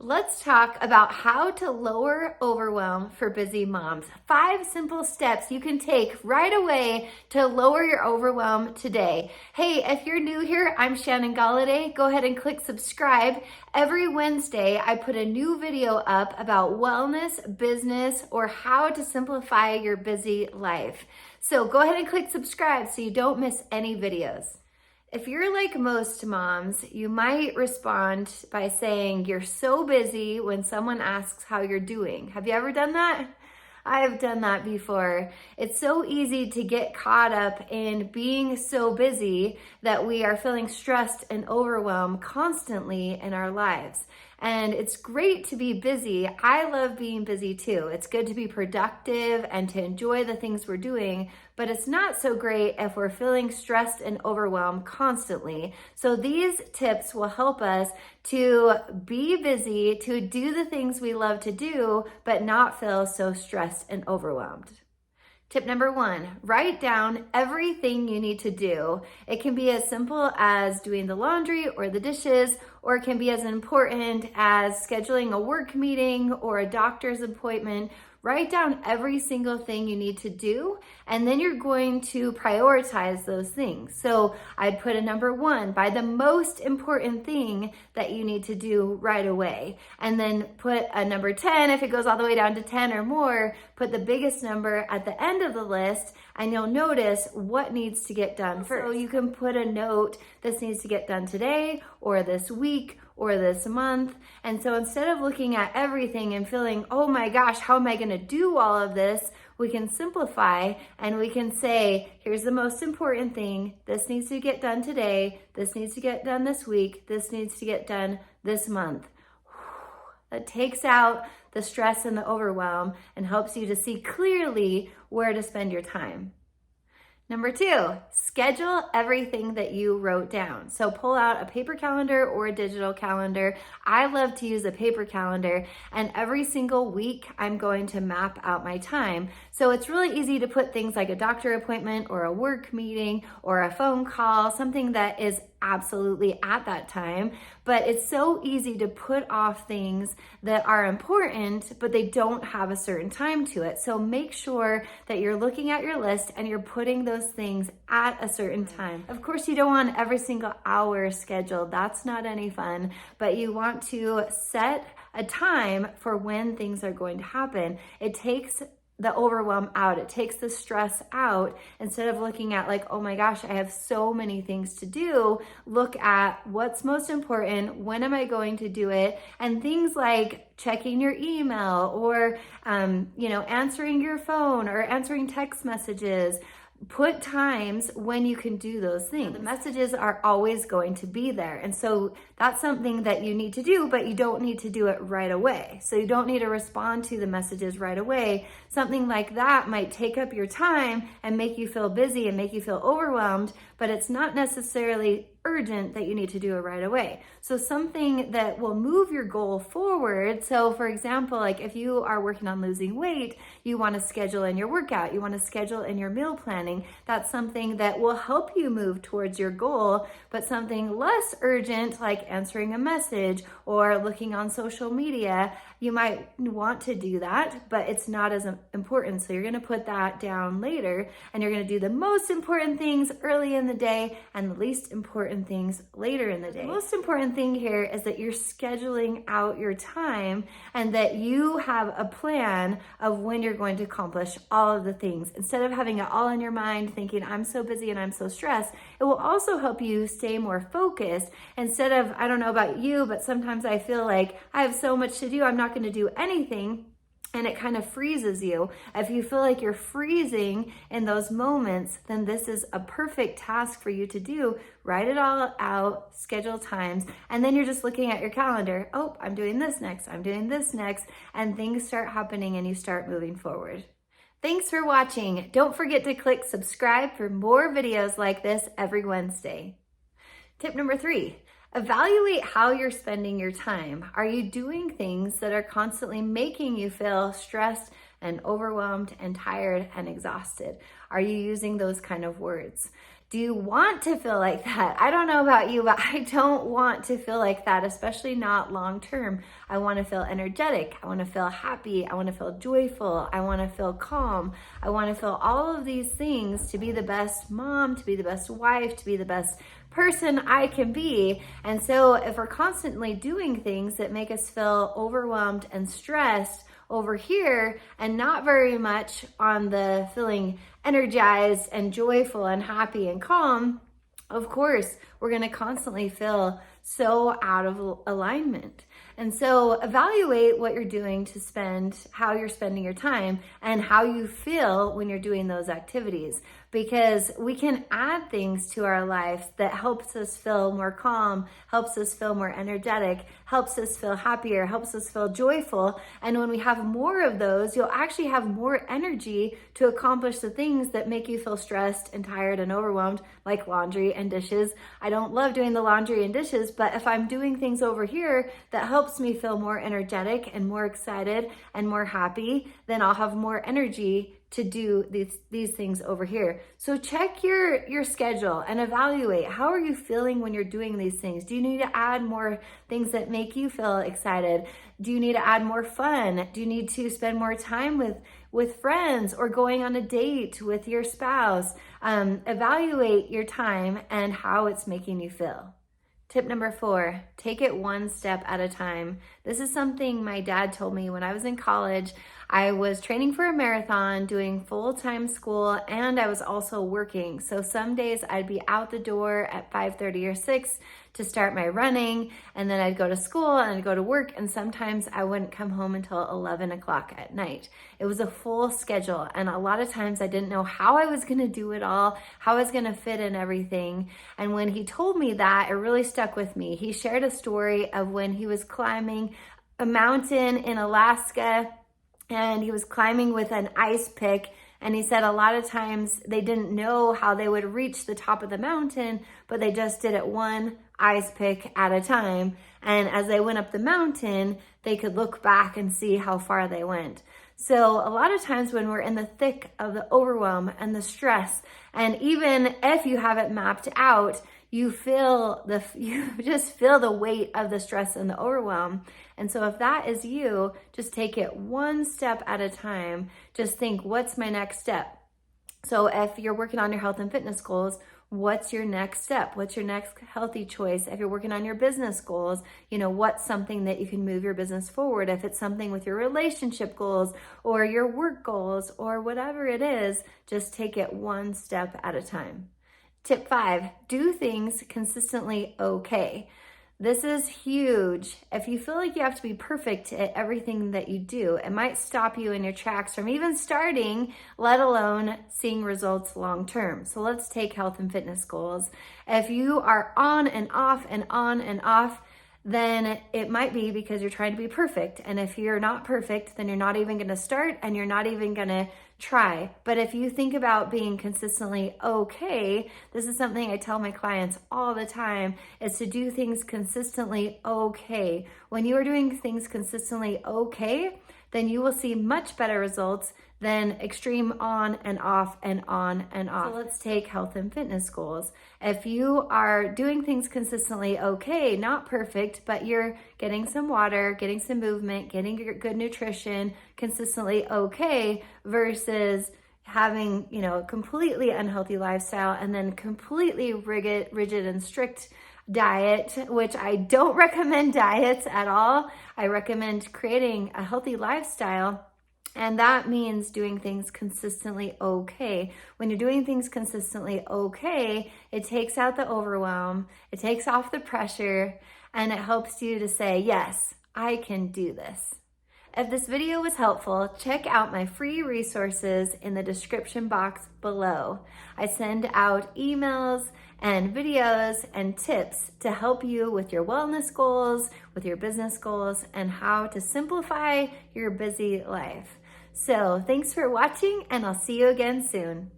Let's talk about how to lower overwhelm for busy moms. 5 simple steps you can take right away to lower your overwhelm today. Hey, if you're new here, I'm Shannon Golladay. Go ahead and click subscribe. Every Wednesday, I put a new video up about wellness, business, or how to simplify your busy life. So go ahead and click subscribe so you don't miss any videos. If you're like most moms, you might respond by saying you're so busy when someone asks how you're doing. Have you ever done that? I've done that before. It's so easy to get caught up in being so busy that we are feeling stressed and overwhelmed constantly in our lives. And it's great to be busy. I love being busy too. It's good to be productive and to enjoy the things we're doing, but it's not so great if we're feeling stressed and overwhelmed constantly. So these tips will help us to be busy, to do the things we love to do, but not feel so stressed and overwhelmed. Tip number 1, write down everything you need to do. It can be as simple as doing the laundry or the dishes, or it can be as important as scheduling a work meeting or a doctor's appointment. Write down every single thing you need to do, and then you're going to prioritize those things. So I'd put a number 1 by the most important thing that you need to do right away. And then put a number 10, if it goes all the way down to 10 or more, put the biggest number at the end of the list, and you'll notice what needs to get done first. So you can put a note, this needs to get done today, or this week, or this month. And so instead of looking at everything and feeling, oh my gosh, how am I gonna do all of this? We can simplify and we can say, here's the most important thing. This needs to get done today. This needs to get done this week. This needs to get done this month. That takes out the stress and the overwhelm and helps you to see clearly where to spend your time. Number 2, schedule everything that you wrote down. So pull out a paper calendar or a digital calendar. I love to use a paper calendar, and every single week I'm going to map out my time. So it's really easy to put things like a doctor appointment or a work meeting or a phone call, something that is absolutely at that time, but it's so easy to put off things that are important, but they don't have a certain time to it. So make sure that you're looking at your list and you're putting those things at a certain time. Of course, you don't want every single hour scheduled. That's not any fun, but you want to set a time for when things are going to happen. It takes the overwhelm out. It takes the stress out. Instead of looking at like, oh my gosh, I have so many things to do, look at what's most important, when am I going to do it, and things like checking your email or, answering your phone or answering text messages. Put times when you can do those things. The messages are always going to be there. And so that's something that you need to do, but you don't need to do it right away. So you don't need to respond to the messages right away. Something like that might take up your time and make you feel busy and make you feel overwhelmed, but it's not necessarily urgent that you need to do it right away. So something that will move your goal forward. So for example, like if you are working on losing weight, you want to schedule in your workout, you want to schedule in your meal planning. That's something that will help you move towards your goal, but something less urgent like answering a message or looking on social media, you might want to do that, but it's not as important. So you're going to put that down later, and you're going to do the most important things early in the day and the least important things later in the day. The most important thing here is that you're scheduling out your time and that you have a plan of when you're going to accomplish all of the things. Instead of having it all in your mind thinking, I'm so busy and I'm so stressed, it will also help you stay more focused. Instead of, I don't know about you, but sometimes I feel like I have so much to do, I'm not going to do anything. And it kind of freezes you. If you feel like you're freezing in those moments, then this is a perfect task for you to do. Write it all out, schedule times, and then you're just looking at your calendar. Oh, I'm doing this next, I'm doing this next, and things start happening and you start moving forward. Thanks for watching. Don't forget to click subscribe for more videos like this every Wednesday. Tip number 3. Evaluate how you're spending your time. Are you doing things that are constantly making you feel stressed and overwhelmed and tired and exhausted? Are you using those kind of words? Do you want to feel like that? I don't know about you, but I don't want to feel like that, especially not long term. I want to feel energetic. I want to feel happy. I want to feel joyful. I want to feel calm. I want to feel all of these things to be the best mom, to be the best wife, to be the best person I can be. And so if we're constantly doing things that make us feel overwhelmed and stressed over here and not very much on the feeling energized and joyful and happy and calm, of course, we're going to constantly feel so out of alignment. And so evaluate what you're doing to spend, how you're spending your time, and how you feel when you're doing those activities. Because we can add things to our life that helps us feel more calm, helps us feel more energetic, helps us feel happier, helps us feel joyful. And when we have more of those, you'll actually have more energy to accomplish the things that make you feel stressed and tired and overwhelmed, like laundry and dishes. I don't love doing the laundry and dishes, but if I'm doing things over here that helps me feel more energetic and more excited and more happy, then I'll have more energy to do these things over here. So check your schedule and evaluate, how are you feeling when you're doing these things? Do you need to add more things that make you feel excited? Do you need to add more fun? Do you need to spend more time with friends or going on a date with your spouse? Evaluate your time and how it's making you feel. Tip number 4, take it one step at a time. This is something my dad told me when I was in college. I was training for a marathon, doing full-time school, and I was also working. So some days I'd be out the door at 5:30 or 6 to start my running, and then I'd go to school and I'd go to work, and sometimes I wouldn't come home until 11 o'clock at night. It was a full schedule, and a lot of times I didn't know how I was gonna do it all, how I was gonna fit in everything. And when he told me that, it really stuck with me. He shared a story of when he was climbing a mountain in Alaska, and he was climbing with an ice pick. And he said a lot of times they didn't know how they would reach the top of the mountain, but they just did it one ice pick at a time. And as they went up the mountain, they could look back and see how far they went. So a lot of times when we're in the thick of the overwhelm and the stress, and even if you have it mapped out, you just feel the weight of the stress and the overwhelm. And so if that is you, just take it one step at a time. Just think, what's my next step? So if you're working on your health and fitness goals, what's your next step? What's your next healthy choice? If you're working on your business goals, what's something that you can move your business forward? If it's something with your relationship goals or your work goals or whatever it is, just take it one step at a time. Tip 5, do things consistently okay. This is huge. If you feel like you have to be perfect at everything that you do, it might stop you in your tracks from even starting, let alone seeing results long term. So let's take health and fitness goals. If you are on and off and on and off, then it might be because you're trying to be perfect. And if you're not perfect, then you're not even going to start and you're not even going to try. But if you think about being consistently okay, this is something I tell my clients all the time, is to do things consistently okay. When you are doing things consistently okay, then you will see much better results than extreme on and off and on and off. So let's take health and fitness goals. If you are doing things consistently okay, not perfect, but you're getting some water, getting some movement, getting good nutrition, consistently okay, versus having, a completely unhealthy lifestyle and then completely rigid and strict diet, which I don't recommend diets at all. I recommend creating a healthy lifestyle. And that means doing things consistently okay. When you're doing things consistently okay, it takes out the overwhelm, it takes off the pressure, and it helps you to say, yes, I can do this. If this video was helpful, check out my free resources in the description box below. I send out emails and videos and tips to help you with your wellness goals, with your business goals, and how to simplify your busy life. So thanks for watching, and I'll see you again soon.